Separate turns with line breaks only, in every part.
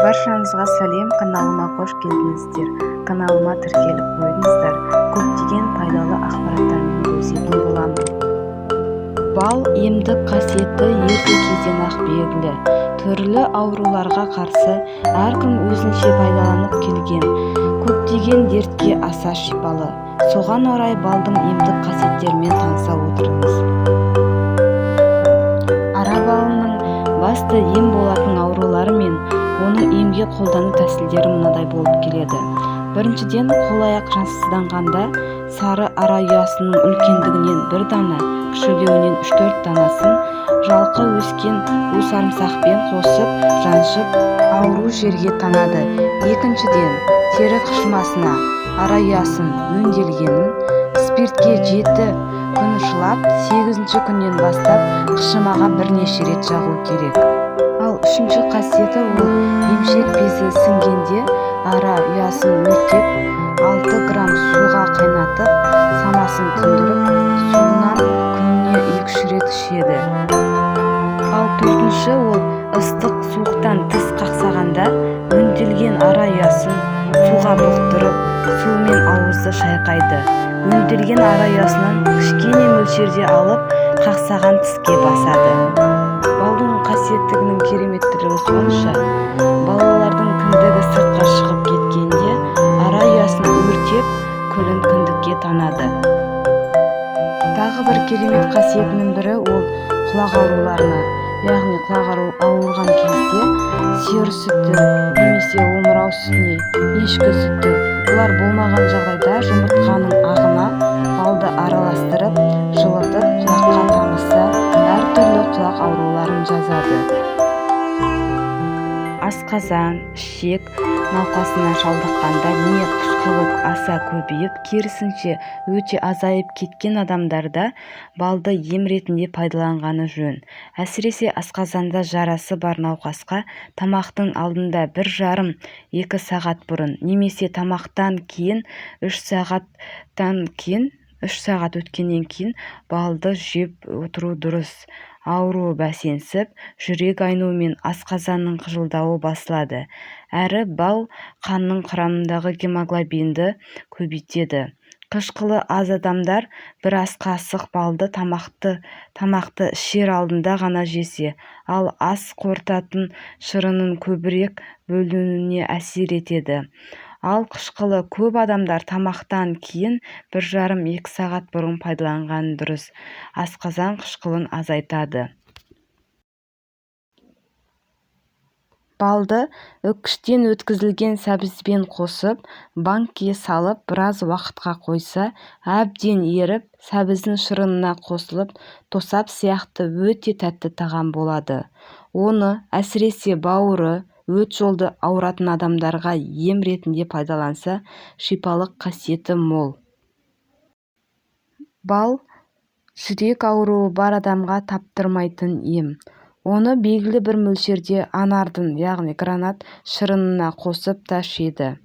Баршаңызға сәлем, каналыма қош келдіңіздер. Каналыма тіркеліп қойыңыздар. Көптеген пайдалы ақпараттармен бөлісетін боламын. Бал емдік қасиеті ерте кезден ақ белгілі. Түрлі ауруларға қарсы әркім өзінше пайдаланып келген. Көптеген дертке аса шипалы. Соған орай балдың емдік қасиеттерімен таныса отырыңыз. Ара балының басты ем болатын аурулары мен оның емге қолдану тәсілдері мынадай болып келеді. Біріншіден, қол-аяқ жансызданғанда сары ара ұясының үлкендігінен 1 дана, кішілеуінен 3-4 данасын жалқы өскен усарымсақпен қосып жаншып ауру жерге таңады. Екіншіден, тері қышымасына ара ұясын өңделгенін спиртке 7 күн шылап, 8-ші күннен бастап қышымаға бірнеше рет жағу керек. Ал үшінші қасиеті ол емшек безі сіңгенде ара ұясын өртеп 6 грамм суға қайнатып, самасын тұндырып, суынан күніне 2-3 рет ішеді. Ал төртінші ол ыстық суықтан тіс қақсағанда өңделген ара ұясын суға бұқтырып, сумен ауызды шайқайды. Өңделген ара ұясынан кішкене мөлшерде алып, қақсаған тіске басады. Балдың қасиеттігінің кереметтілігі сонша, балалардың кіндігі сыртқа шығып кеткенде ара ұясын өртеп, күлін кіндікке танады. Тағы бір керемет қасиетінің бірі ол құлақ ауруларына, яғни құлақ ауырған кезде сиыр сүті немесе омырау сүтіне, ешкі сүті, бұлар болмаған жағдайда жұмыртқаның ағына балды араластырып, жылытып, құлаққа тамызса, әртүрлі құлақ ауруларын жазады. Асқазан, ішек науқасына шалдыққанда не құсқылық аса көбейіп, керісінше өте азайып кеткен адамдарда балды ем ретінде пайдаланғаны жөн. Әсіресе асқазанда жарасы бар науқасқа тамақтың алдында 1,5-2 сағат бұрын немесе тамақтан кейін 3 сағат өткеннен кейін балды жеп отыру дұрыс. Ауру бәсеңсіп, жүрек айну мен асқазанның қыжылдауы басылады. Әрі бал қанның құрамындағы гемоглобинді көбейтеді. Қышқылы аз адамдар бір ас қасық балды тамақты ішер алдында ғана жесе, ал ас қорытатын шырынның көбірек бөлінуіне әсер етеді. Ал қышқылы көп адамдар тамақтан кейін 1,5-2 сағат бұрын пайдаланған дұрыс. Асқазан қышқылын азайтады. Балды үккіштен өткізілген сәбізбен қосып, банкке салып, біраз уақытқа қойса, әбден еріп, сәбіздің шырынына қосылып, тосап сияқты өте тәтті тағам болады. Оны әсіресе бауыры, өт жолды ауыратын адамдарға ем ретінде пайдаланса, шипалық қасиеті мол. Бал жүрек ауруы бар адамға таптырмайтын ем. Оны белгілі бір мөлшерде анардың, яғни гранат шырынына қосып та ішеді.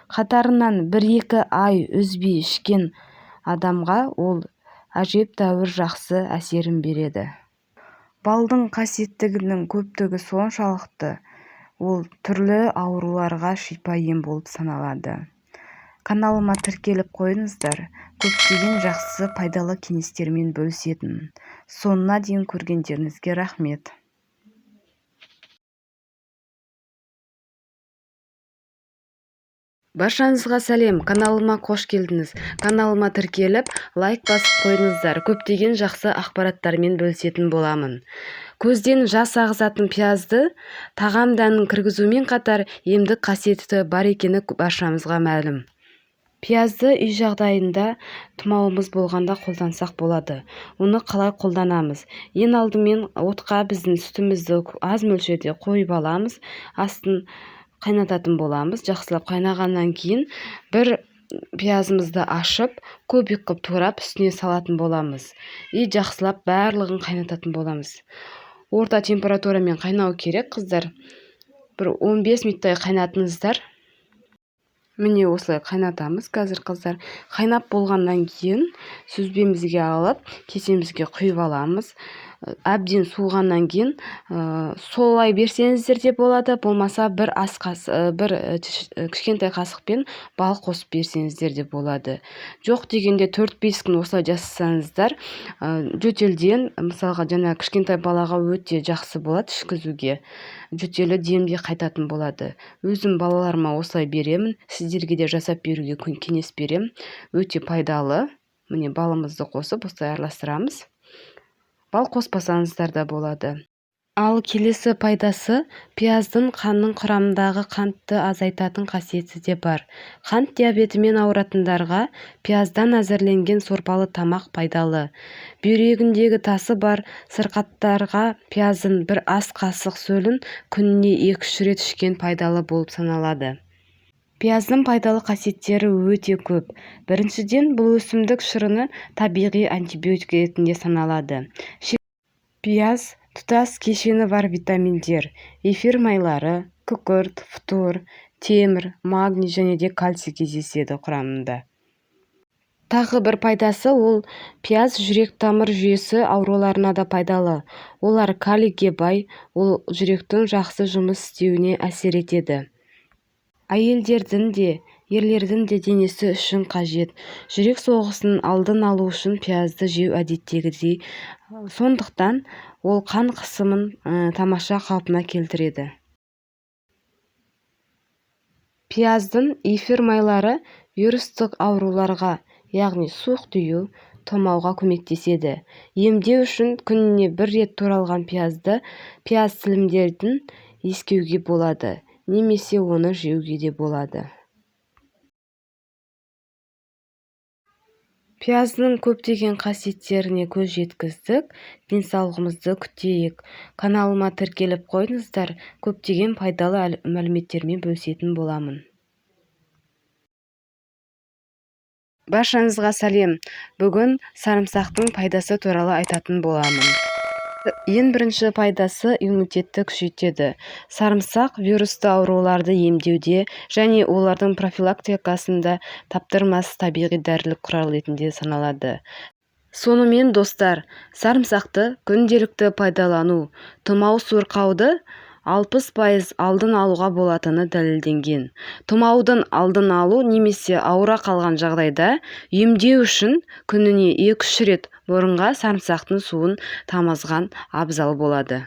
Қатарынан 1-2 ай үзбей ішкен адамға ол әжептәуір жақсы әсерін береді. Балдың қасиеттігінің көптігі соншалықты, ол түрлі ауруларға шипа ем болып саналады. Каналыма тіркеліп қойыңыздар. Көптеген жақсы пайдалы кеңестермен бөлісетін. Соңына дейін көргендеріңізге рахмет. Баршаңызға сәлем, каналыма қош келдіңіз. Каналыма тіркеліп, лайк басып қойыңыздар. Көптеген жақсы ақпараттармен бөлісетін боламын. Көзден жас ағызатын пиязды тағам дәнін кіргізумен қатар емдік қасиеті бар екені баршамызға мәлім. Пиязды үй жағдайында тұмауымыз болғанда қолдансақ болады. Оны қалай қолданамыз? Ең алдымен отқа біздің сүтімізді аз мөлшерде қойып аламыз, астын қайнататын боламыз. Жақсылап қайнағаннан кейін бір пиязымызды ашып, көбік қып турап үстіне салатын боламыз. Жақсылап барлығын қайнататын боламыз. Орта температурамен қайнау керек, қыздар. Бір 15 минуттай қайнатыңыздар. Міне осылай қайнатамыз қазір, қыздар. Қайнап болғаннан кейін сүзбемізге алып, кесемізге құйып аламыз. әбден суығаннан кейін солай берсеңіздер де болады, болмаса бір кішкентай қасықпен бал қосып берсеңіздер де болады. Жоқ дегенде 4-5 күн осылай жасасаңыздар, жөтелден, мысалға жаңа кішкентай балаға өте жақсы болады ішкізуге. Жөтелі демде қайтатын болады. Өзім балаларыма осылай беремін, сіздерге де жасап беруге кеңес берем. Өте пайдалы. Міне балымызды қосып осылай араластырамыз. Бал қоспасаңыздар да болады. Ал келесі пайдасы, пияздың қанның құрамындағы қантты азайтатын қасиеті де бар. Қант диабетімен ауыратындарға пияздан әзірленген сорпалы тамақ пайдалы. Бүйрегіндегі тасы бар сырқаттарға пияздың бір ас қасық сөлін күніне 2-3 рет ішкен пайдалы болып саналады. Пияздың пайдалы қасиеттері өте көп. Біріншіден, бұл өсімдік шырыны табиғи антибиотик ретінде саналады. Пияз тұтас кешені бар витаминдер, эфир майлары, күкірт, фтор, темір, магний және де кальций кездеседі құрамында. Тағы бір пайдасы, ол пияз жүрек-тамыр жүйесі ауруларына да пайдалы. Олар калийге бай, ол жүректің жақсы жұмыс істеуіне әсер етеді. Әйелдердің де, ерлердің де денесі үшін қажет. Жүрек соғысының алдын алу үшін пиязды жеу әдеттегідей. Сондықтан ол қан қысымын тамаша қалпына келтіреді. Пияздың эфир майлары вирустық ауруларға, яғни суық тию, томауға көмектеседі. Емдеу үшін күніне 1 рет туралған пияз тілімдерін ескеуге болады, немесе оны жеуге де болады. Пияздың көптеген қасиеттеріне көз жеткіздік. Денсаулығымызды күтейік. Каналыма тіркеліп қойыңыздар, көптеген пайдалы мәліметтермен бөлісетін боламын. Баршаңызға сәлем. Бүгін сарымсақтың пайдасы туралы айтатын боламын. Ең бірінші пайдасы иммунитетті күшейтеді. Сарымсақ вирусты ауруларды емдеуде және олардың профилактикасында таптырмас табиғи дәрілік құрал ретінде саналады. Сонымен достар, сарымсақты күнделікті пайдалану тұмау сырқауды 60% алдын алуға болатыны дәлелденген. Тұмаудың алдын алу немесе ауыра қалған жағдайда емдеу үшін күніне 2-3 рет бұрынға сарымсақтың суын тамызған абзал болады.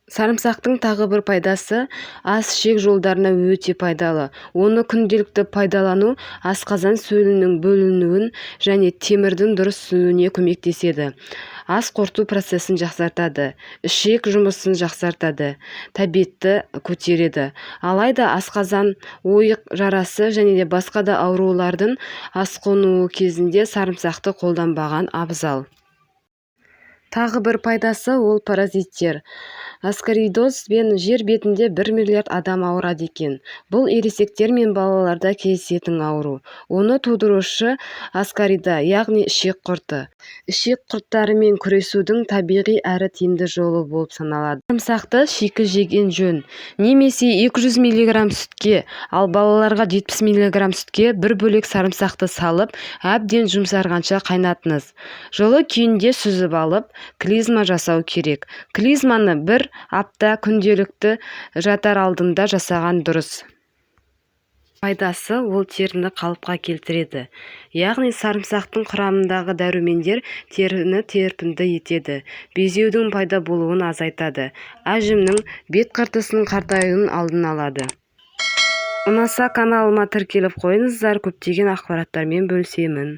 Сарымсақтың тағы бір пайдасы, ас-ішек жолдарына өте пайдалы. Оны күнделікті пайдалану асқазан сөлінің бөлінуін және темірдің дұрыс сүзілуіне көмектеседі. Ас қорыту процесін жақсартады, ішек жұмысын жақсартады, тәбетті көтереді. Алайда асқазан, ойық жарасы және де басқа да аурулардың асқынуы кезінде сарымсақты қолданбаған абзал. Тағы бір пайдасы, ол паразиттер. Аскаридозбен жер бетінде 1 миллиард адам ауырады екен. Бұл ересектер мен балаларда кездесетін ауру. Оны тудырушы аскарида, яғни ішек құрты. Ішек құрттарымен күресудің табиғи әрі тиімді жолы болып саналады. Сарымсақты шикі жеген жөн. Немесе 200 мг сүтке, ал балаларға 70 мг сүтке бір бөлек сарымсақты салып, әбден жұмсарғанша қайнатыңыз. Жылы күйінде сүзіп алып, клизма жасау керек. Клизманы 1 апта күнделікті жатар алдында жасаған дұрыс. Пайдасы, ол теріні қалыпқа келтіреді. Яғни сарымсақтың құрамындағы дәрумендер теріні терпінді етеді. Безеудің пайда болуын азайтады. Әжімнің бет қыртысының қартаюының алдын алады. Ұнаса каналыма тіркеліп қойыңыздар, көптеген ақпараттармен бөлісемін.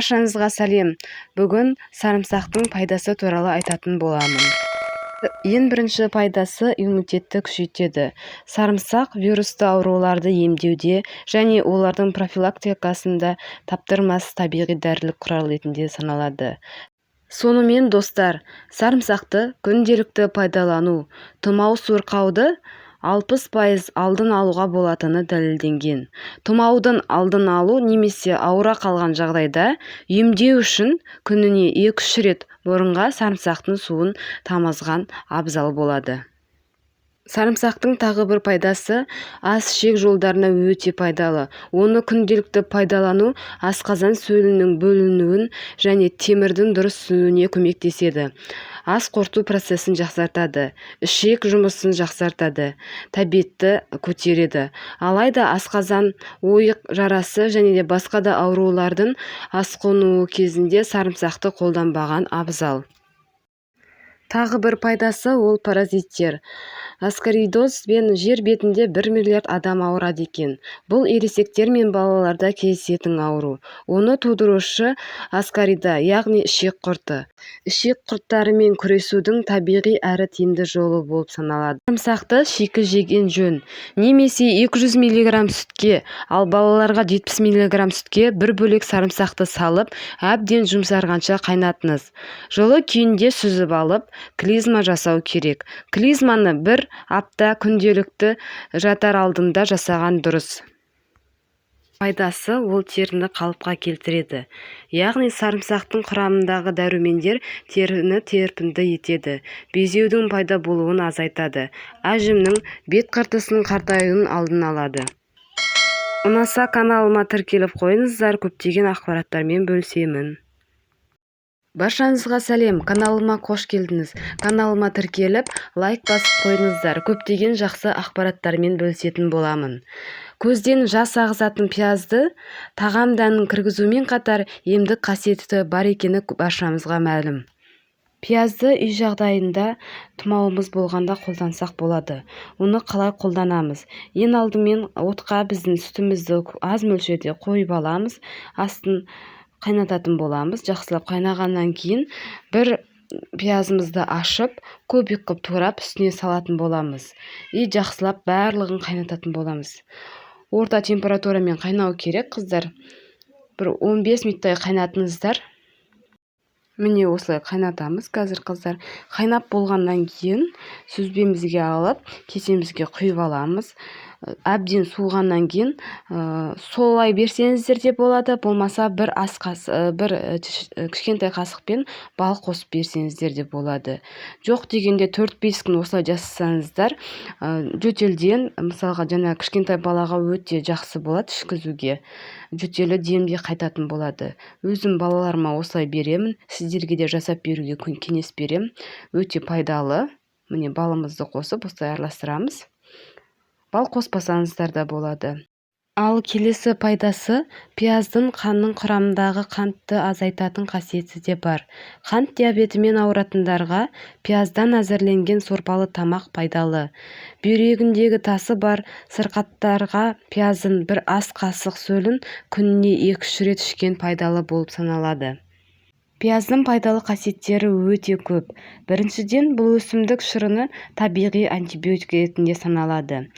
Баршаңызға сәлем. Бүгін сарымсақтың пайдасы туралы айтатын боламын. Ең бірінші пайдасы иммунитетті күшейтеді. Сарымсақ вирусты ауруларды емдеуде және олардың профилактикасында таптырмас табиғи дәрілік құрал ретінде саналады. Сонымен достар, сарымсақты күнделікті пайдалану тұмау сырқауды 60% алдын алуға болатыны дәлелденген. Тұмаудың алдын алу немесе ауыра қалған жағдайда емдеу үшін күніне 2-3 рет мұрынға сарымсақтың суын тамызған абзал болады. Сарымсақтың тағы бір пайдасы ас-ішек жолдарына өте пайдалы. Оны күнделікті пайдалану асқазан сөлінің бөлінуін және темірдің дұрыс сүзілуіне көмектеседі. Ас қорыту процесін жақсартады, ішек жұмысын жақсартады, тәбетті көтереді. Алайда асқазан, ойық жарасы және де басқа да аурулардың асқынуы кезінде сарымсақты қолданбаған абзал. Тағы бір пайдасы ол паразиттер. Аскаридозбен жер бетінде 1 миллиард адам ауырады екен. Бұл ересектер мен балаларда кездесетін ауру. Оны тудырушы аскарида, яғни ішек құрты. Ішек құрттарымен күресудің табиғи әрі тиімді жолы болып саналады. Сарымсақты шикі жеген жөн. Немесе 200 мг сүтке, ал балаларға 70 мг сүтке бір бөлек сарымсақты салып, әбден жұмсарғанша қайнатыңыз. Жылы күйінде сүзіп алып, клизма жасау керек. Клизманы 1 апта күнделікті жатар алдында жасаған дұрыс. Пайдасы ол теріні қалыпқа келтіреді. Яғни сарымсақтың құрамындағы дәрумендер теріні терпінді етеді. Безеудің пайда болуын азайтады. Әжімнің бет қыртысының қартаюының алдын алады. Ұнаса каналыма тіркеліп қойыңыздар, көптеген ақпараттармен бөлісемін. Баршаңызға сәлем, каналыма қош келдіңіз. Каналыма тіркеліп, лайк басып қойыңыздар, көптеген жақсы ақпараттармен бөлісетін боламын. Көзден жас ағызатын пиязды тағам дәнін кіргізумен қатар емдік қасиеті бар екені баршамызға мәлім. Пиязды үй жағдайында тұмауымыз болғанда қолдансақ болады. Оны қалай қолданамыз? Ең алдымен отқа біздің сүтімізді аз мөлшерде қойып аламыз, астын қайнататын боламыз. Жақсылап қайнағаннан кейін бір пиязымызды ашып, көбік қып турап үстіне салатын боламыз. Жақсылап барлығын қайнататын боламыз. Орта температурамен қайнау керек, қыздар. Бір 15 минуттай қайнатыңыздар. Міне осылай қайнатамыз қазір, қыздар. Қайнап болғаннан кейін сүзбемізге алып, кесемізге құйып аламыз. Әбден суығаннан кейін солай берсеңіздер де болады, болмаса бір кішкентай қасықпен бал қосып берсеңіздер де болады. Жоқ дегенде 4-5 күн осылай жасасаңыздар, жөтелден, мысалға жаңа кішкентай балаға өте жақсы болады ішкізуге. Жөтелі демде қайтатын болады. Өзім балаларыма осылай беремін, сіздерге де жасап беруге кеңес берем. Өте пайдалы. Міне балымызды қосып осылай араластырамыз. Бал қоспасаңыздар да болады. Ал келесі пайдасы пияздың қанның құрамындағы қантты азайтатын қасиеті де бар. Қант диабетімен ауыратындарға пияздан әзірленген сорпалы тамақ пайдалы. Бүйрегіндегі тасы бар сырқаттарға пияздың бір ас қасық сөлін күніне 2-3 рет ішкен пайдалы болып саналады. Пияздың пайдалы қасиеттері өте көп. Біріншіден, бұл өсімдік шырыны табиғи антибиотик ретінде саналады.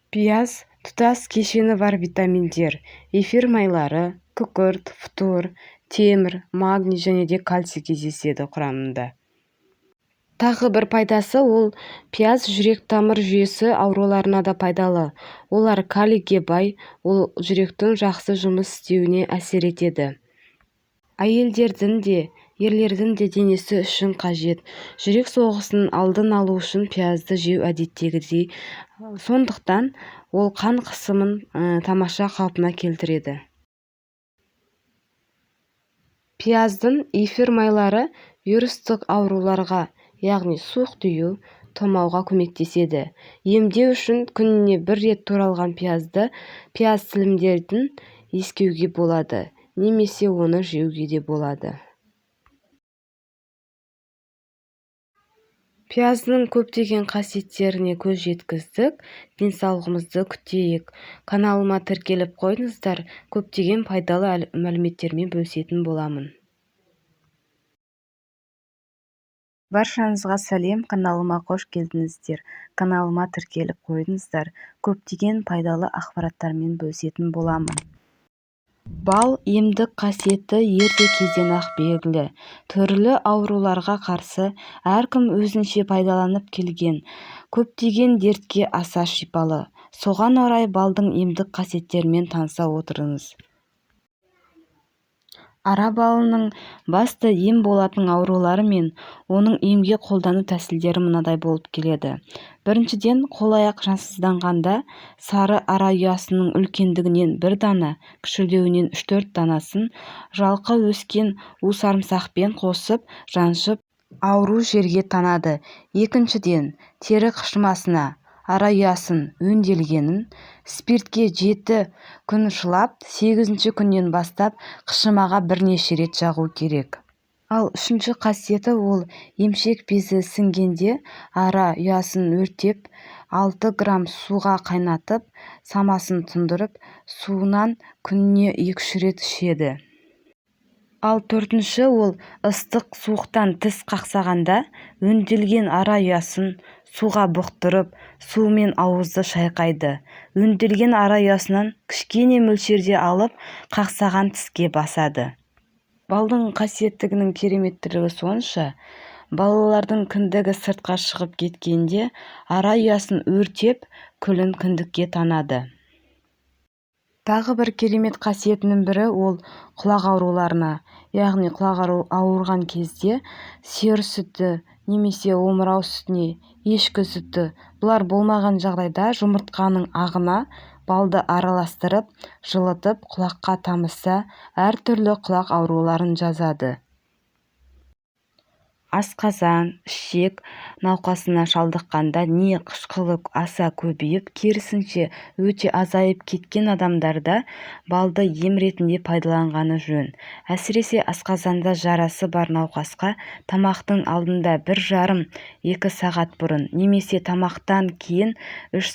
Пияз тұтас кешені бар витаминдер, эфир майлары, күкірт, фтор, темір, магний және де кальций кездеседі құрамында. Тағы бір пайдасы ол пияз жүрек-тамыр жүйесі ауруларына да пайдалы. Олар калийге бай, ол жүректің жақсы жұмыс істеуіне әсер етеді. Әйелдердің де, ерлердің де денесі үшін қажет. Жүрек соғысының алдын алу үшін пиязды жеу әдеттегідей. Сондықтан ол қан қысымын тамаша қалпына келтіреді. Пияздың эфир майлары вирустық ауруларға, яғни суық тию, тұмауға көмектеседі. Емдеу үшін күніне 1 рет туралған пияз тілімдерін ескеуге болады, немесе оны жеуге де болады. Пияздың көптеген қасиеттеріне көз жеткіздік. Денсаулығымызды күтейік. Каналыма тіркеліп қойыңыздар. Көптеген пайдалы мәліметтермен бөлісетін боламын. Баршаңызға сәлем, каналыма қош келдіңіздер. Каналыма тіркеліп қойыңыздар. Көптеген пайдалы ақпараттармен бөлісетін боламын. Бал емдік қасиеті ерте кезден-ақ белгілі. Түрлі ауруларға қарсы әркім өзінше пайдаланып келген. Көптеген дертке аса шипалы. Соған орай балдың емдік қасиеттерімен таныса отырыңыз. Ара балының басты ем болатын аурулары мен оның емге қолдану тәсілдері мынадай болып келеді. Біріншіден, қол-аяқ жансызданғанда сары ара ұясының үлкендігінен 1 дана, кішілеуінен 3-4 данасын жалқы өскен усарымсақпен қосып жаншып ауру жерге танады. Екіншіден, тері қышымасына ара ұясын өңделгенін спиртке 7 күн шылап, 8-ші күннен бастап қышымаға бірнеше рет жағу керек. Ал үшінші қасиеті ол емшек безі сіңгенде ара ұясын өртеп 6 грамм суға қайнатып, самасын тұндырып, суынан күніне 2-3 рет ішеді. Ал төртінші ол ыстық суықтан тіс қақсағанда өңделген ара ұясын суға бұқтырып, суымен ауызды шайқайды. Өңделген ара ұясынан кішкене мөлшерде алып, қақсаған тіске басады. Балдың қасиеттігінің кереметтілігі сонша, балалардың кіндігі сыртқа шығып кеткенде ара ұясын өртеп, күлін кіндікке танады. Тағы бір керемет қасиетінің бірі ол құлақ ауруларына, яғни құлақ ауырған кезде сиыр сүті немесе омырау сүтіне, ешкі сүті, бұлар болмаған жағдайда жұмыртқаның ағына балды араластырып, жылытып құлаққа тамызса, әртүрлі құлақ ауруларын жазады. Асқазан, ішек науқасына шалдыққанда не қышқылы аса көбейіп, керісінше өте азайып кеткен адамдарда балды ем ретінде пайдаланғаны жөн. Әсіресе асқазанда жарасы бар науқасқа тамақтың алдында 1,5-2 сағат бұрын немесе тамақтан кейін 3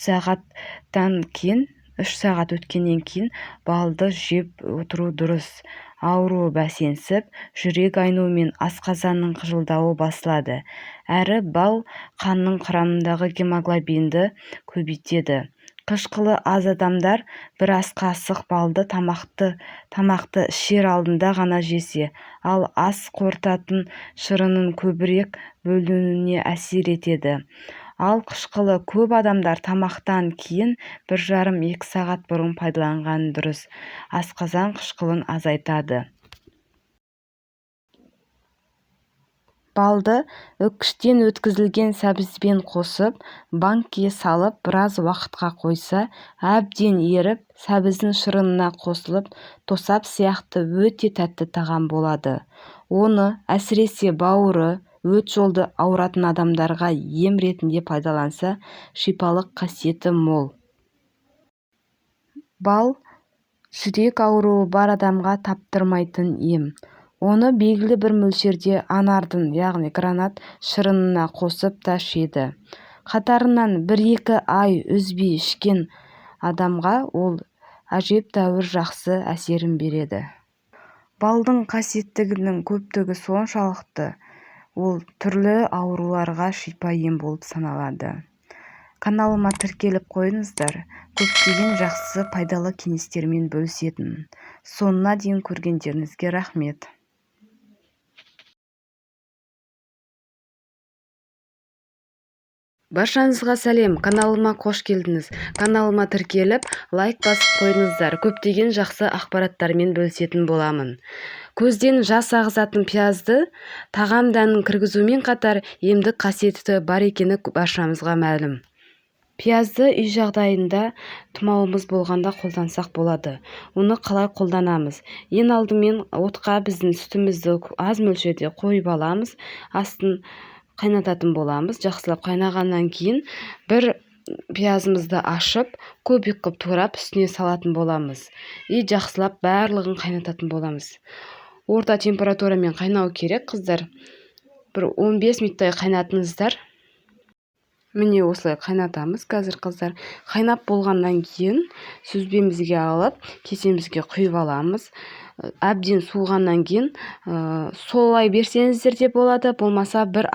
сағат өткеннен кейін балды жеп отыру дұрыс. Ауруы бәсеңсіп, жүрек айнуы мен асқазанның қыжылдауы басылады. Әрі бал қанның құрамындағы гемоглобинді көбейтеді. Қышқылы аз адамдар бір ас қасық балды тамақты ішер алдында ғана жесе, ал ас қорытатын шырынның көбірек бөлінуіне әсер етеді. Ал қышқылы көп адамдар тамақтан кейін 1,5-2 сағат бұрын пайдаланған дұрыс. Асқазан қышқылын азайтады. Балды үккіштен өткізілген сәбізбен қосып, банкке салып, біраз уақытқа қойса, әбден еріп, сәбіздің шырынына қосылып, тосап сияқты өте тәтті тағам болады. Оны әсіресе бауыры, өт жолды ауыратын адамдарға ем ретінде пайдаланса, шипалық қасиеті мол. Бал жүрек ауруы бар адамға таптырмайтын ем. Оны белгілі бір мөлшерде анардың, яғни гранат шырынына қосып та ішеді. Қатарынан 1-2 ай үзбей ішкен адамға ол әжептәуір жақсы әсерін береді. Балдың қасиеттігінің көптігі соншалықты, ол түрлі ауруларға шипа ем болып саналады. Каналыма тіркеліп қойыңыздар. Көптеген жақсы пайдалы кеңестермен бөлісетін. Соңына дейін көргендеріңізге рахмет. Баршаңызға сәлем, каналыма қош келдіңіз. Каналыма тіркеліп, лайк басып қойыңыздар. Көптеген жақсы ақпараттармен бөлісетін боламын. Көзден жас ағызатын пиязды тағам дәнін кіргізумен қатар емдік қасиеті бар екені баршамызға мәлім. Пиязды үй жағдайында тұмауымыз болғанда қолдансақ болады. Оны қалай қолданамыз? Ең алдымен отқа біздің сүтімізді аз мөлшерде қойып аламыз, астын қайнататын боламыз. Жақсылап қайнағаннан кейін бір пиязымызды ашып, көбік қып турап үстіне салатын боламыз. Жақсылап барлығын қайнататын боламыз. Орта температурамен қайнау керек, қыздар. Бір 15 минуттай қайнатыңыздар. Міне осылай қайнатамыз қазір қыздар. Қайнап болғаннан кейін сүзбемізге алып кесемізге құйып аламыз. Әбден суығаннан кейін солай берсеңіздер де болады, болмаса бір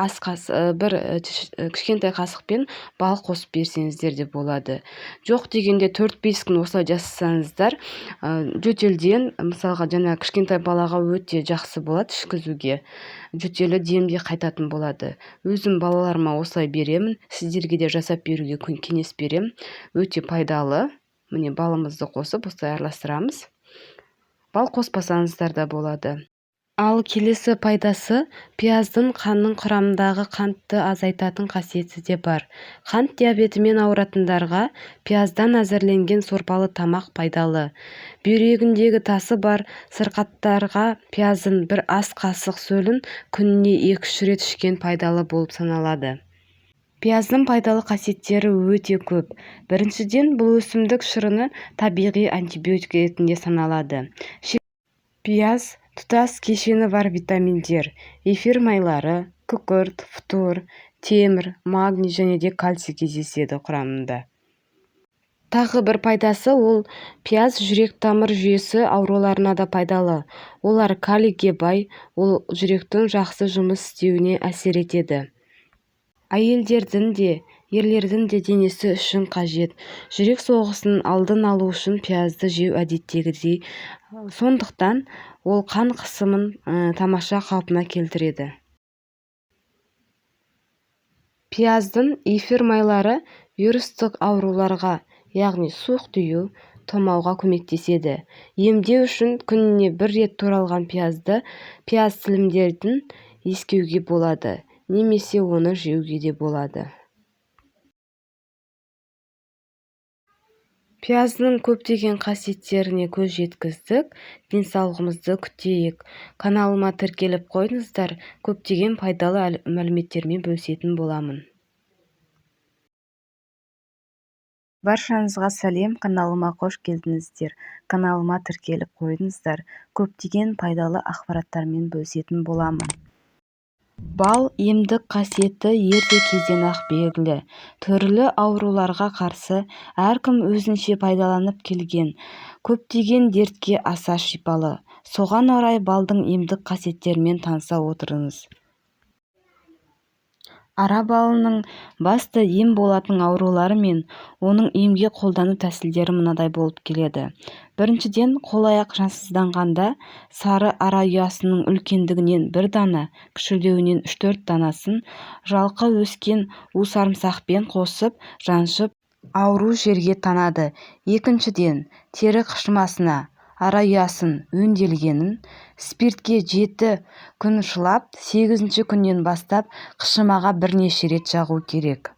кішкентай қасықпен бал қосып берсеңіздер де болады. Жоқ дегенде 4-5 күн осылай жасасаңыздар, жөтелден, мысалға жаңа кішкентай балаға өте жақсы болады ішкізуге. Жөтелі демде қайтатын болады. Өзім балаларыма осылай беремін, сіздерге де жасап беруге кеңес берем. Өте пайдалы. Міне балымызды қосып осылай араластырамыз. Бал қоспасаңыздар да болады. Ал келесі пайдасы, пияздың қанның құрамындағы қантты азайтатын қасиеті де бар. Қант диабетімен ауыратындарға пияздан әзірленген сорпалы тамақ пайдалы. Бүйрегіндегі тасы бар сырқаттарға пияздың бір ас қасық сөлін күніне 2-3 рет ішкен пайдалы болып саналады. Пияздың пайдалы қасиеттері өте көп. Біріншіден, бұл өсімдік шырыны табиғи антибиотик ретінде саналады. Пияз тұтас кешені бар витаминдер, эфир майлары, күкірт, фтор, темір, магний және де кальций кездеседі құрамында. Тағы бір пайдасы, ол пияз жүрек-тамыр жүйесі ауруларына да пайдалы. Олар калийге бай, ол жүректің жақсы жұмыс істеуіне әсер етеді. Әйелдердің де, ерлердің де денесі үшін қажет. Жүрек соғысының алдын алу үшін пиязды жеу әдеттегідей, сондықтан ол қан қысымын тамаша қалпына келтіреді. Пияздың эфир майлары вирустық ауруларға, яғни суық тию, томауға көмектеседі. Емдеу үшін күніне 1 рет туралған пияз тілімдерін ескеуге болады, немесе оны жеуге де болады. Пияздың көптеген қасиеттеріне көз жеткіздік. Денсаулығымызды күтейік. Каналыма тіркеліп қойыңыздар, көптеген пайдалы мәліметтермен бөлісетін боламын. Баршаңызға сәлем, каналыма қош келдіңіздер. Каналыма тіркеліп қойыңыздар, көптеген пайдалы ақпараттармен бөлісетін боламын. Бал емдік қасиеті ерте кезден-ақ белгілі. Түрлі ауруларға қарсы әркім өзінше пайдаланып келген. Көптеген дертке аса шипалы. Соған орай балдың емдік қасиеттерімен таныса отырыңыз. Ара балының басты ем болатын аурулары мен оның емге қолдану тәсілдері мынадай болып келеді. Біріншіден, қол-аяқ жансызданғанда сары ара ұясының үлкендігінен 1 дана, кішілеуінен 3-4 данасын жалқы өскен усарымсақпен қосып жаншып ауру жерге танады. Екіншіден, тері қышымасына ара ұясын өңделгенін спиртке 7 күн шылап, 8-ші күннен бастап қышымаға бірнеше рет жағу керек.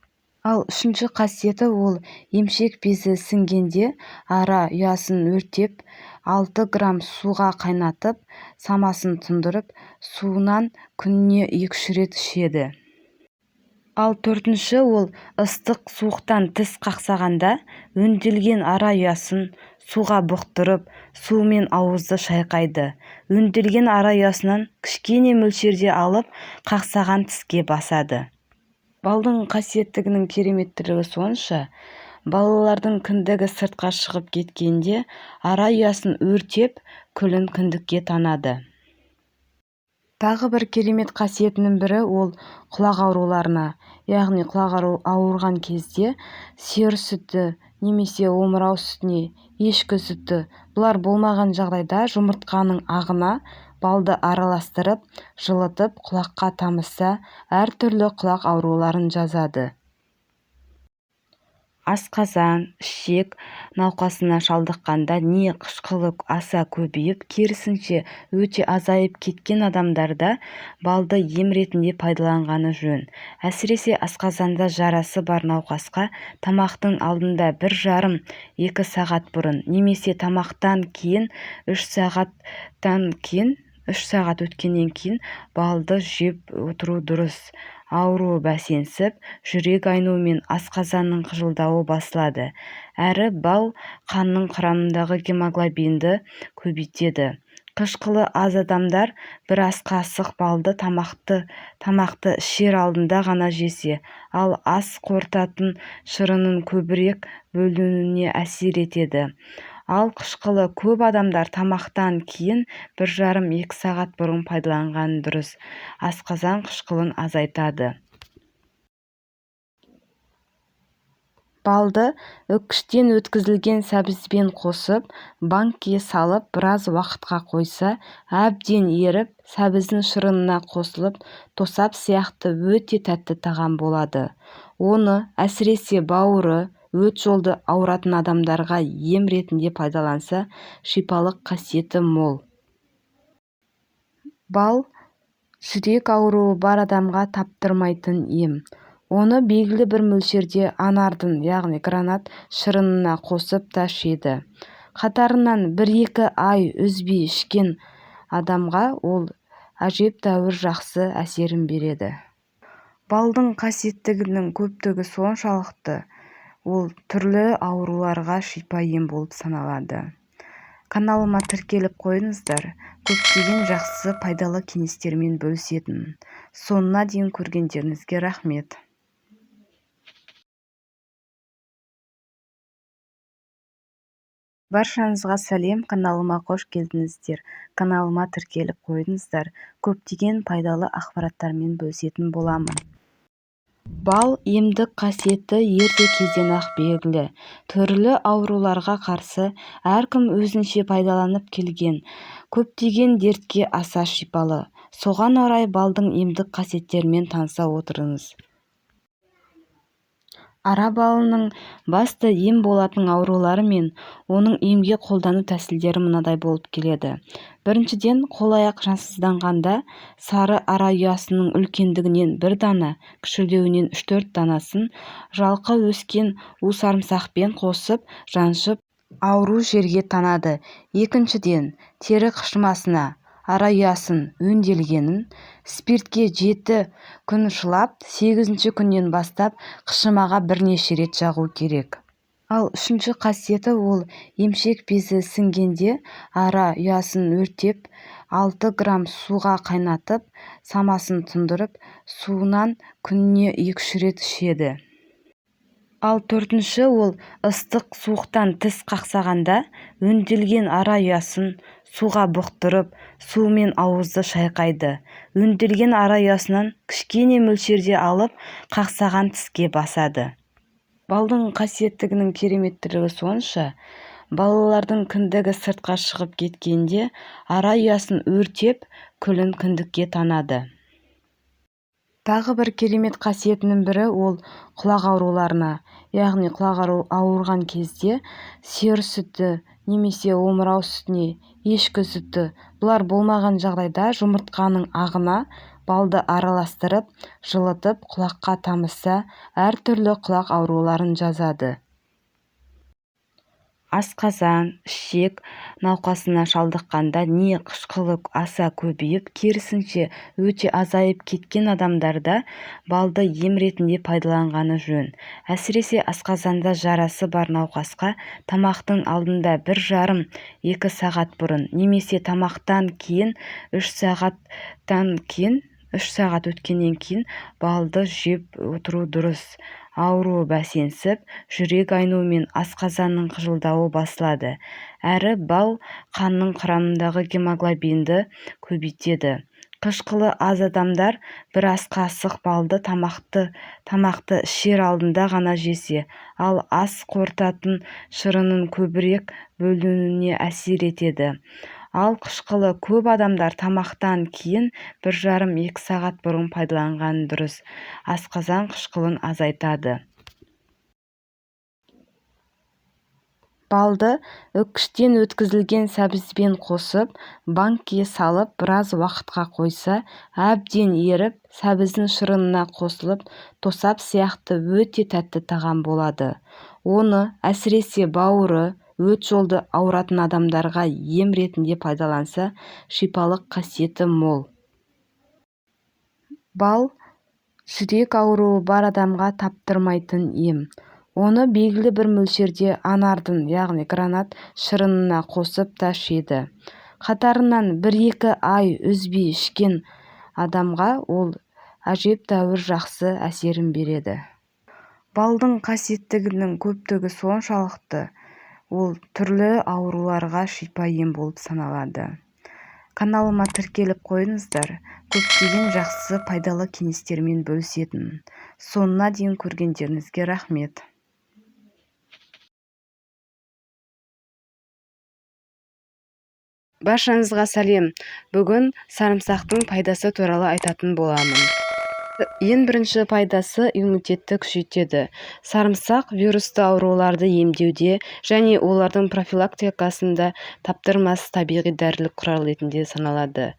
Ал үшінші қасиеті, ол емшек безі сіңгенде ара ұясын өртеп, 6 грамм суға қайнатып, самасын тұндырып, суынан күніне 2-3 рет ішеді. Ал төртінші, ол ыстық суықтан тіс қақсағанда өңделген ара ұясын суға бұқтырып, суымен ауызды шайқайды. Өңделген ара ұясынан кішкене мөлшерде алып, қақсаған тіске басады. Балдың қасиеттігінің кереметтілігі сонша, балалардың кіндігі сыртқа шығып кеткенде ара ұясын өртеп, күлін кіндікке танады. Тағы бір керемет қасиетінің бірі, ол құлақ ауруларына, яғни құлақ ауырған кезде сиыр сүті немесе омырау сүтіне, ешкі сүті, бұлар болмаған жағдайда жұмыртқаның ағына балды араластырып, жылытып құлаққа тамызса, әртүрлі құлақ ауруларын жазады. Асқазан, ішек науқасына шалдыққанда не қышқылы аса көбейіп, керісінше өте азайып кеткен адамдарда балды ем ретінде пайдаланғаны жөн. Әсіресе асқазанда жарасы бар науқасқа тамақтың алдында 1,5-2 сағат бұрын, немесе тамақтан кейін 3 сағат өткеннен кейін балды жеп отыру дұрыс. Ауру бәсеңсіп, жүрек айну мен асқазанның қыжылдауы басылады. Әрі бал қанның құрамындағы гемоглобинді көбейтеді. Қышқылы аз адамдар бір ас қасық балды тамақты ішер алдында ғана жесе, ал ас қорытатын шырынын көбірек бөлінуіне әсер етеді. Ал қышқылы көп адамдар тамақтан кейін 1,5-2 сағат бұрын пайдаланғаны дұрыс. Асқазан қышқылын азайтады. Балды үккіштен өткізілген сәбізбен қосып, банкке салып, біраз уақытқа қойса, әбден еріп, сәбіздің шырынына қосылып, тосап сияқты өте тәтті тағам болады. Оны әсіресе бауыры, өт жолды ауыратын адамдарға ем ретінде пайдаланса, шипалық қасиеті мол. Бал жүрек ауруы бар адамға таптырмайтын ем. Оны белгілі бір мөлшерде анардың, яғни гранат шырынына қосып та ішеді. Қатарынан 1-2 ай үзбей ішкен адамға ол әжептәуір жақсы әсерін береді. Балдың қасиеттілігінің көптігі соншалықты, ол түрлі ауруларға шипа ем болып саналады. Каналыма тіркеліп қойыңыздар, көптеген жақсы пайдалы кеңестермен бөлісетінмін. Соңына дейін көргендеріңізге рахмет. Баршаңызға сәлем, каналыма қош келдіңіздер. Каналыма тіркеліп қойыңыздар, көптеген пайдалы ақпараттармен бөлісетін боламын. Бал емдік қасиеті ерте кезден ақ белгілі. Түрлі ауруларға қарсы әркім өзінше пайдаланып келген. Көптеген дертке аса шипалы. Соған орай балдың емдік қасиеттерімен таныса отырыңыз. Ара балының басты ем болатын аурулары мен оның емге қолдану тәсілдері мынадай болып келеді. Біріншіден, қол-аяқ жансызданғанда сары ара ұясының үлкендігінен 1 дана, кішілеуінен 3-4 данасын жалқы өскен усарымсақпен қосып, жаншып, ауру жерге танады. Екіншіден, тері қышымасына ара ұясын өңделгенін спиртке 7 күн шылап, 8-ші күннен бастап қышымаға бірнеше рет жағу керек. Ал үшінші қасиеті ол емшек безі сіңгенде ара ұясын өртеп, 6 грамм суға қайнатып, самасын тұндырып, суынан күніне 2-3 рет ішеді. Ал төртінші ол ыстық суықтан тіс қақсағанда өңделген ара ұясын суға бұқтырып, суымен ауызды шайқайды. Өңделген ара ұясынан кішкене мөлшерде алып, қақсаған тіске басады. Балдың қасиеттігінің кереметтілігі сонша, балалардың кіндігі сыртқа шығып кеткенде ара ұясын өртеп, күлін кіндікке танады. Тағы бір керемет қасиетінің бірі ол құлақ ауруларына, яғни құлақ ауырған кезде сиыр сүті немесе омырау сүтіне, ешкі сүті, бұлар болмаған жағдайда жұмыртқаның ағына балды араластырып, жылытып, құлаққа тамызса, әртүрлі құлақ ауруларын жазады. Асқазан, ішек науқасына шалдыққанда не қышқылы аса көбейіп, керісінше өте азайып кеткен адамдарда балды ем ретінде пайдаланғаны жөн. Әсіресе асқазанда жарасы бар науқасқа тамақтың алдында 1,5-2 сағат бұрын, немесе тамақтан кейін 3 сағат өткеннен кейін балды жеп отыру дұрыс. Ауруы бәсеңсіп, жүрек айнуы мен асқазанның қыжылдауы басылады. Әрі бал қанның құрамындағы гемоглобинді көбейтеді. Қышқылы аз адамдар бір ас қасық балды тамақты ішер алдында ғана жесе, ал ас қорытатын шырынын көбірек бөлінуіне әсер етеді. Ал қышқылы көп адамдар тамақтан кейін 1,5-2 сағат бұрын пайдаланғаны дұрыс. Асқазан қышқылын азайтады. Балды үккіштен өткізілген сәбізбен қосып, банкке салып, біраз уақытқа қойса, әбден еріп, сәбіздің шырынына қосылып, тосап сияқты өте тәтті тағам болады. Оны әсіресе бауыры, өт жолды ауыратын адамдарға ем ретінде пайдаланса, шипалық қасиеті мол. Бал жүрек ауруы бар адамға таптырмайтын ем. Оны белгілі бір мөлшерде анардың, яғни гранат шырынына қосып та ішеді. қатарынан 1-2 ай үзбей ішкен адамға ол әжептәуір жақсы әсерін береді. Балдың қасиеттілігінің көптігі соншалықты, ол түрлі ауруларға шипа ем болып саналады. Каналыма тіркеліп қойыңыздар, көптеген жақсы пайдалы кеңестермен бөлісетін. Соңына дейін көргендеріңізге рахмет. Баршаңызға сәлем. Бүгін сарымсақтың пайдасы туралы айтатын боламын. Ең бірінші пайдасы иммунитетті күшейтеді. Сарымсақ вирусты ауруларды емдеуде және олардың профилактикасында таптырмас табиғи дәрілік құрал ретінде саналады.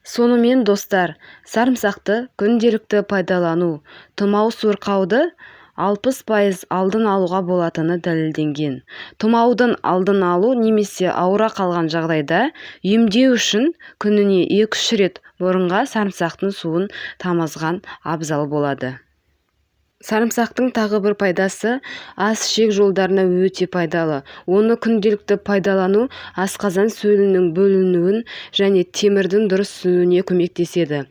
Сонымен достар, сарымсақты күнделікті пайдалану тұмау сырқауды 60% алдын алуға болатыны дәлелденген. Тұмаудың алдын алу немесе ауыра қалған жағдайда емдеу үшін күніне 2-3 рет бұрынға сарымсақтың суын тамызған абзал болады. Сарымсақтың тағы бір пайдасы ас-ішек жолдарына өте пайдалы. Оны күнделікті пайдалану асқазан сөлінің бөлінуін және темірдің дұрыс сүзілуіне көмектеседі.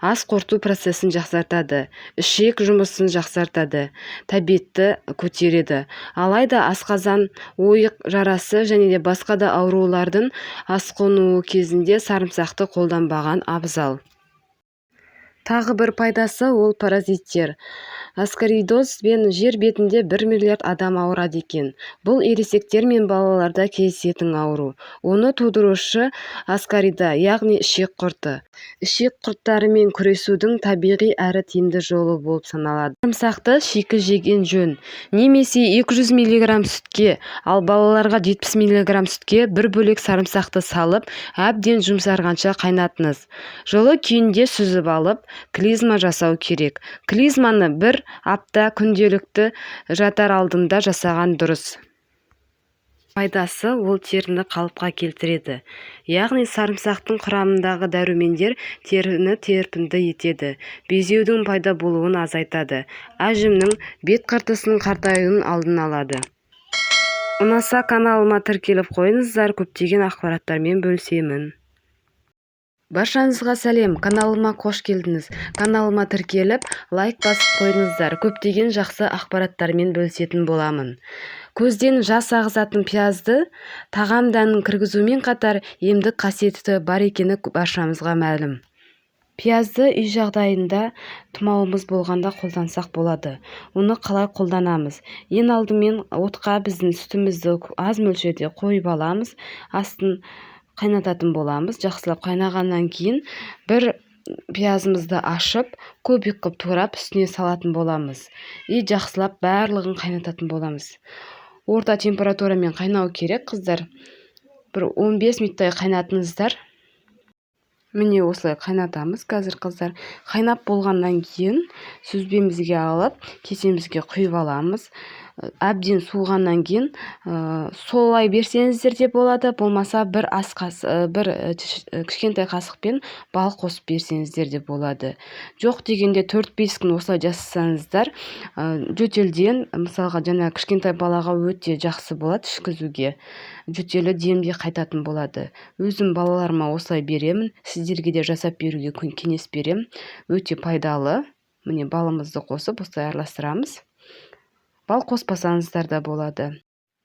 Ас қорыту процесін жақсартады, ішек жұмысын жақсартады, тәбетті көтереді. Алайда асқазан, ойық жарасы және де басқа да аурулардың асқынуы кезінде сарымсақты қолданбаған абзал. Тағы бір пайдасы ол паразиттер. Аскаридозбен жер бетінде 1 миллиард адам ауырады екен. Бұл ересектер мен балаларда кездесетін ауру. Оны тудырушы аскарида, яғни ішек құрты. Ішек құрттарымен күресудің табиғи әрі тиімді жолы болып саналады. Сарымсақты шикі жеген жөн. Немесе 200 мг сүтке, ал балаларға 70 мг сүтке бір бөлек сарымсақты салып, әбден жұмсарғанша қайнатыңыз. Жылы күйінде сүзіп алып, клизма жасау керек. Клизманы 1 апта күнделікті жатар алдында жасаған дұрыс. Пайдасы ол теріні қалыпқа келтіреді. Яғни сарымсақтың құрамындағы дәрумендер теріні терпінді етеді. Безеудің пайда болуын азайтады. Әжімнің бет қыртысының қартаюының алдын алады. Ұнаса каналыма тіркеліп қойыңыздар, көптеген ақпараттармен бөлісемін. Баршаңызға сәлем, каналыма қош келдіңіз. Каналыма тіркеліп, лайк басып қойыңыздар, көптеген жақсы ақпараттармен бөлісетін боламын. Көзден жас ағызатын пиязды тағам дәнін кіргізумен қатар емдік қасиеті бар екені баршамызға мәлім. Пиязды үй жағдайында тұмауымыз болғанда қолдансақ болады. Оны қалай қолданамыз? Ең алдымен отқа біздің сүтімізді аз мөлшерде қойып аламыз, астын қайнататын боламыз. Жақсылап қайнағаннан кейін бір пиязымызды ашып, көбік қып турап үстіне салатын боламыз. Жақсылап барлығын қайнататын боламыз. Орта температурамен қайнау керек, қыздар. Бір 15 минуттай қайнатыңыздар. Міне осылай қайнатамыз қазір, қыздар. Қайнап болғаннан кейін сүзбемізге алып, кесемізге құйып аламыз. Әбден суығаннан кейін солай берсеңіздер де болады, болмаса бір кішкентай қасықпен бал қосып берсеңіздер де болады. Жоқ дегенде 4-5 күн осылай жасасаңыздар, жөтелден, мысалға жаңа кішкентай балаға өте жақсы болады ішкізуге. Жөтелі демде қайтатын болады. Өзім балаларыма осылай беремін, сіздерге де жасап беруге кеңес берем. Өте пайдалы. Міне балымызды қосып осылай араластырамыз. Бал қоспасаңыздар да болады.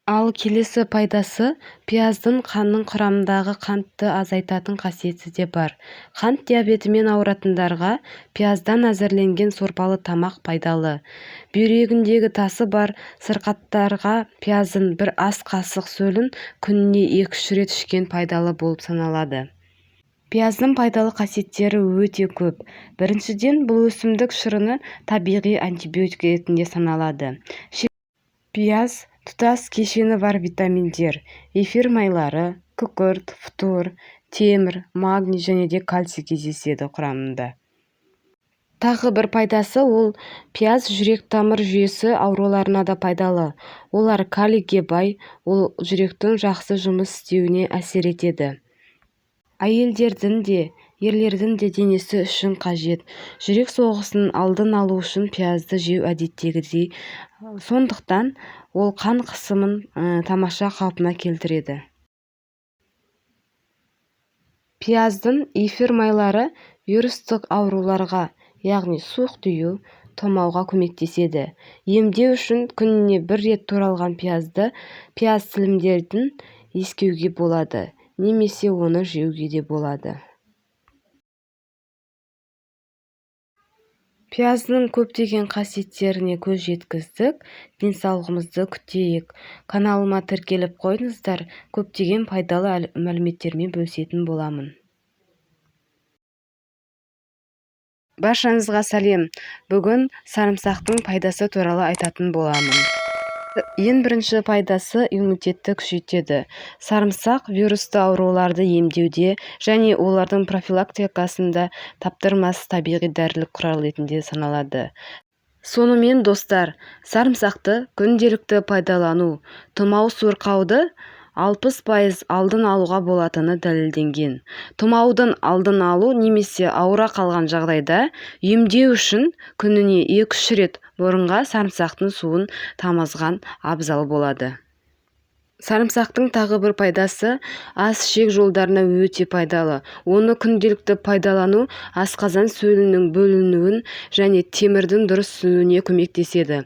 Ал келесі пайдасы, пияздың қанның құрамындағы қантты азайтатын қасиеті де бар. Қант диабетімен ауыратындарға пияздан әзірленген сорпалы тамақ пайдалы. Бүйрегіндегі тасы бар сырқаттарға пияздың бір ас қасық сөлін күніне 2-3 рет ішкен пайдалы болып саналады. Пияздың пайдалы қасиеттері өте көп. Біріншіден, бұл өсімдік шырыны табиғи антибиотик ретінде саналады. Пияз тұтас кешені бар витаминдер, эфир майлары, күкірт, фтор, темір, магний және де кальций кездеседі құрамында. Тағы бір пайдасы ол пияз жүрек-тамыр жүйесі ауруларына да пайдалы. Олар калийге бай, ол жүректің жақсы жұмыс істеуіне әсер етеді. Әйелдердің де, ерлердің де денесі үшін қажет. Жүрек соғысының алдын алу үшін пиязды жеу әдеттегідей. Сондықтан ол қан қысымын тамаша қалпына келтіреді. Пияздың эфир майлары вирустық ауруларға, яғни суық тию, тұмауға көмектеседі. Емдеу үшін күніне 1 рет туралған пияз тілімдерін иіскеуге болады, немесе оны жеуге де болады. Пияздың көптеген қасиеттеріне көз жеткіздік. Денсаулығымызды күтейік. Каналыма тіркеліп қойыңыздар, көптеген пайдалы мәліметтермен бөлісетін боламын. Баршаңызға сәлем. Бүгін сарымсақтың пайдасы туралы айтатын боламын. Ең бірінші пайдасы иммунитетті күшейтеді. Сарымсақ вирусты ауруларды емдеуде және олардың профилактикасында таптырмас табиғи дәрілік құрал ретінде саналады. Сонымен достар, сарымсақты күнделікті пайдалану тұмау сырқауды 60% алдын алуға болатыны дәлелденген. Тұмаудың алдын алу немесе ауыра қалған жағдайда емдеу үшін күніне 2-3 рет мұрынға сарымсақтың суын тамызған абзал болады. Сарымсақтың тағы бір пайдасы ас-ішек жолдарына өте пайдалы. Оны күнделікті пайдалану асқазан сөлінің бөлінуін және темірдің дұрыс сүзілуіне көмектеседі.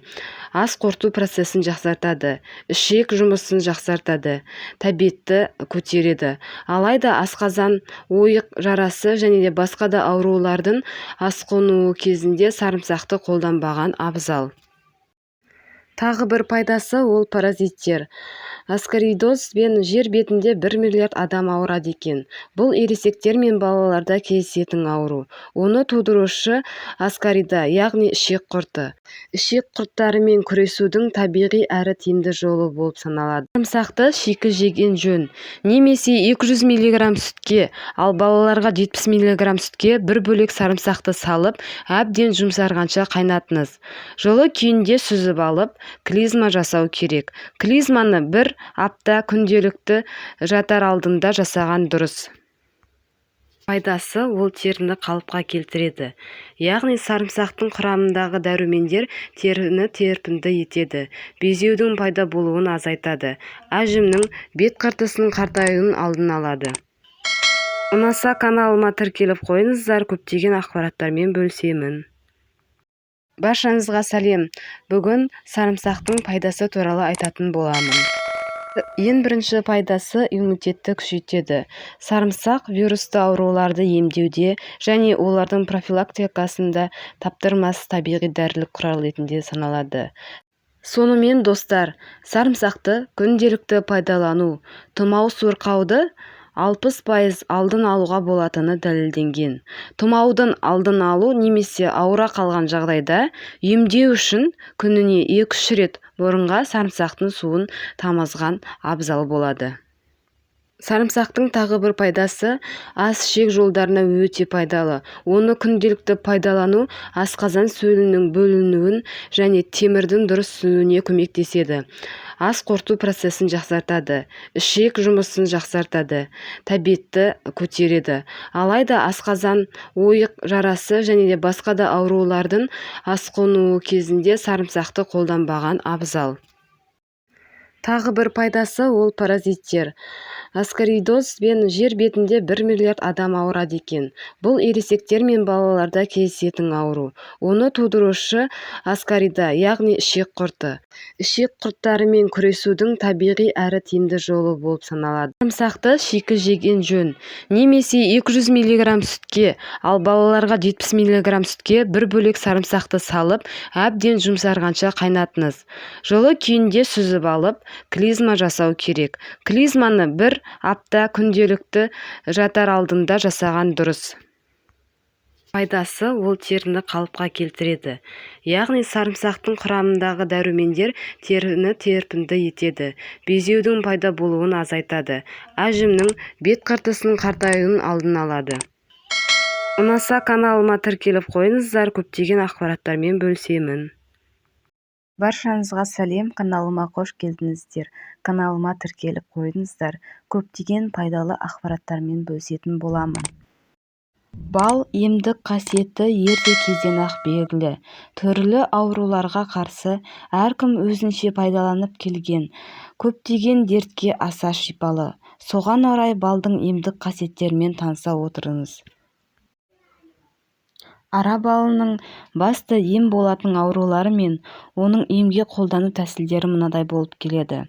Ас қорыту процесін жақсартады, ішек жұмысын жақсартады, тәбетті көтереді. Алайда асқазан, ойық жарасы және де басқа да аурулардың асқынуы кезінде сарымсақты қолданбаған абзал. Тағы бір пайдасы ол паразиттер. Аскаридозбен жер бетінде 1 миллиард адам ауырады екен. Бұл ересектер мен балаларда кездесетін ауру. Оны тудырушы аскарида, яғни ішек құрты. Ішек құрттарымен күресудің табиғи әрі тиімді жолы болып саналады. Сарымсақты шикі жеген жөн. Немесе 200 мг сүтке, ал балаларға 70 мг сүтке 1 бөлек сарымсақты салып, әбден жұмсарғанша қайнатыңыз. Жылы күйінде сүзіп алып, клизма жасау керек. Клизманы 1 апта күнделікті жатар алдында жасаған дұрыс. Пайдасы ол теріні қалыпқа келтіреді. Яғни сарымсақтың құрамындағы дәрумендер теріні терпінді етеді. Безеудің пайда болуын азайтады. Әжімнің бет қыртысының қартаюының алдын алады. Ұнаса каналыма тіркеліп қойыңыздар, көптеген ақпараттармен бөлісемін. Баршаңызға сәлем. Бүгін сарымсақтың пайдасы туралы айтатын боламын. Ең бірінші пайдасы иммунитетті күшейтеді. Сарымсақ вирусты ауруларды емдеуде және олардың профилактикасында таптырмас табиғи дәрілік құрал ретінде саналады. Сонымен достар, сарымсақты күнделікті пайдалану тұмау сырқауды 60% алдын алуға болатыны дәлелденген. Тұмаудың алдын алу немесе ауыра қалған жағдайда емдеу үшін күніне 2-3 рет мұрынға сарымсақтың суын тамызған абзал болады. Сарымсақтың тағы бір пайдасы ас-ішек жолдарына өте пайдалы. Оны күнделікті пайдалану асқазан сөлінің бөлінуін және темірдің дұрыс сүзілуіне көмектеседі. Ас қорыту процесін жақсартады, ішек жұмысын жақсартады, тәбетті көтереді. Алайда асқазан, ойық жарасы және де басқа да аурулардың асқынуы кезінде сарымсақты қолданбаған абзал. Тағы бір пайдасы ол паразиттер. Аскаридозбен жер бетінде 1 миллиард адам ауырады екен. Бұл ересектер мен балаларда кездесетін ауру. Оны тудырушы аскарида, яғни ішек құрты. Ішек құрттарымен күресудің табиғи әрі тиімді жолы болып саналады. Сарымсақты шикі жеген жөн. Немесе 200 мг сүтке, ал балаларға 70 мг сүтке 1 бөлек сарымсақты салып, әбден жұмсарғанша қайнатыңыз. Жылы күйінде сүзіп алып, клизма жасау керек. Клизманы 1 апта күнделікті жатар алдында жасаған дұрыс. Пайдасы ол теріні қалыпқа келтіреді. Яғни сарымсақтың құрамындағы дәрумендер теріні терпінді етеді. Безеудің пайда болуын азайтады. Әжімнің бет қыртысының қартаюының алдын алады. Ұнаса каналыма тіркеліп қойыңыздар, көптеген ақпараттармен бөлісемін. Баршаңызға сәлем, каналыма қош келдіңіздер. Каналыма тіркеліп қойыңыздар, көптеген пайдалы ақпараттармен бөлісетін боламын. Бал емдік қасиеті ерте кезден ақ белгілі. Түрлі ауруларға қарсы әркім өзінше пайдаланып келген. Көптеген дертке аса шипалы. Соған орай балдың емдік қасиеттерімен таныса отырыңыз. Ара балының басты ем болатын аурулары мен оның емге қолдану тәсілдері мынадай болып келеді.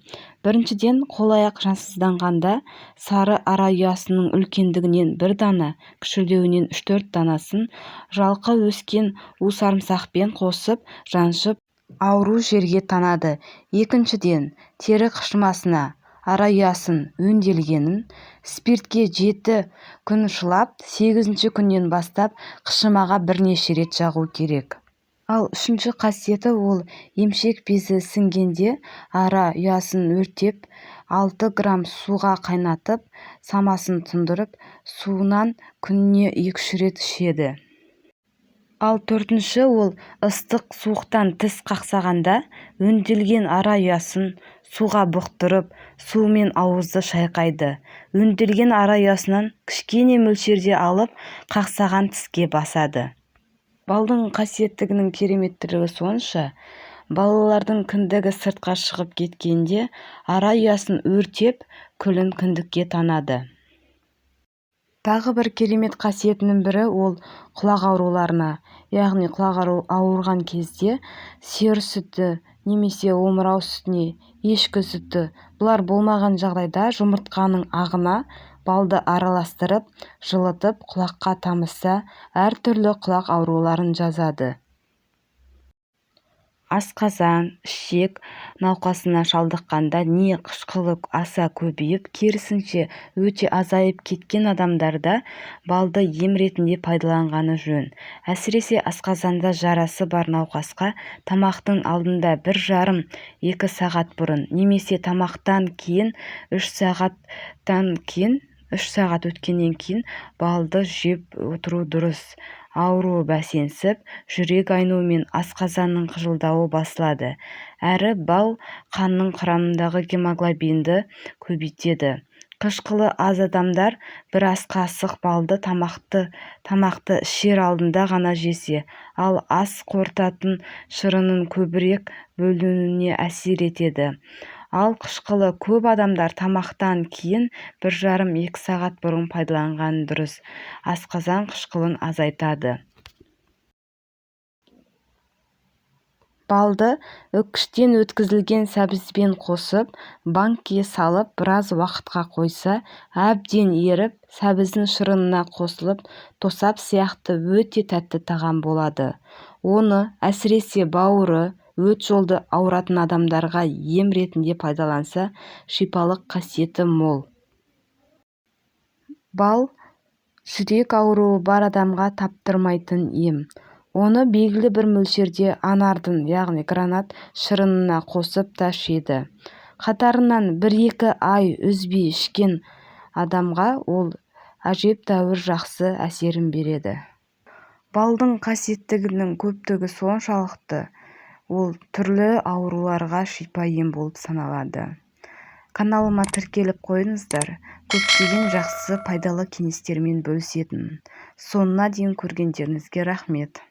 Біріншіден, қол-аяқ жансызданғанда сары ара ұясының үлкендігінен 1 дана, кішілеуінен 3-4 данасын жалқы өскен усарымсақпен қосып жаншып ауру жерге танады. Екіншіден, тері қышымасына ара ұясын өңделгенін спиртке 7 күн шылап, 8-ші күннен бастап қышымаға бірнеше рет жағу керек. Ал үшінші қасиеті ол емшек безі сіңгенде ара ұясын өртеп 6 грамм суға қайнатып, самасын тұндырып, суынан күніне 2-3 рет ішеді. Ал төртінші ол ыстық суықтан тіс қақсағанда өңделген ара ұясын суға бұқтырып, суымен ауызды шайқайды. Өңделген ара ұясынан кішкене мөлшерде алып, қақсаған тіске басады. Балдың қасиеттігінің кереметтілігі сонша, балалардың кіндігі сыртқа шығып кеткенде ара ұясын өртеп, күлін кіндікке танады. Тағы бір керемет қасиетінің бірі ол құлақ ауруларына, яғни құлақ ауырған кезде сиыр сүті немесе омырау сүтіне, ешкі сүті, бұлар болмаған жағдайда жұмыртқаның ағына балды араластырып, жылытып, құлаққа тамызса, әртүрлі құлақ ауруларын жазады. Асқазан, ішек науқасына шалдыққанда не қышқылы аса көбейіп, керісінше өте азайып кеткен адамдарда балды ем ретінде пайдаланғаны жөн. Әсіресе асқазанда жарасы бар науқасқа тамақтың алдында 1,5-2 сағат бұрын немесе тамақтан кейін 3 сағат өткеннен кейін балды жеп отыру дұрыс. Ауру бәсеңсіп, жүрек айнуы мен асқазанның қыжылдауы басылады. Әрі бал қанның құрамындағы гемоглобинді көбейтеді. Қышқылы аз адамдар бір ас қасық балды тамақты ішер алдында ғана жесе, ал ас қорытатын шырынның көбірек бөлінуіне әсер етеді. Ал қышқылы көп адамдар тамақтан кейін 1,5-2 сағат бұрын пайдаланған дұрыс. Асқазан қышқылын азайтады. Балды үккіштен өткізілген сәбізбен қосып, банкке салып, біраз уақытқа қойса, әбден еріп, сәбіздің шырынына қосылып, тосап сияқты өте тәтті тағам болады. Оны әсіресе бауыры, өт жолды ауыратын адамдарға ем ретінде пайдаланса, шипалық қасиеті мол. Бал жүрек ауруы бар адамға таптырмайтын ем. Оны белгілі бір мөлшерде анардың, яғни гранат шырынына қосып та ішеді. Қатарынан 1-2 ай үзбей ішкен адамға ол әжептәуір жақсы әсерін береді. Балдың қасиеттігінің көптігі соншалықты, ол түрлі ауруларға шипа ем болып саналады. Каналыма тіркеліп қойыңыздар, көптеген жақсы пайдалы кеңестермен бөлісетінмін. Соңына дейін көргендеріңізге рахмет.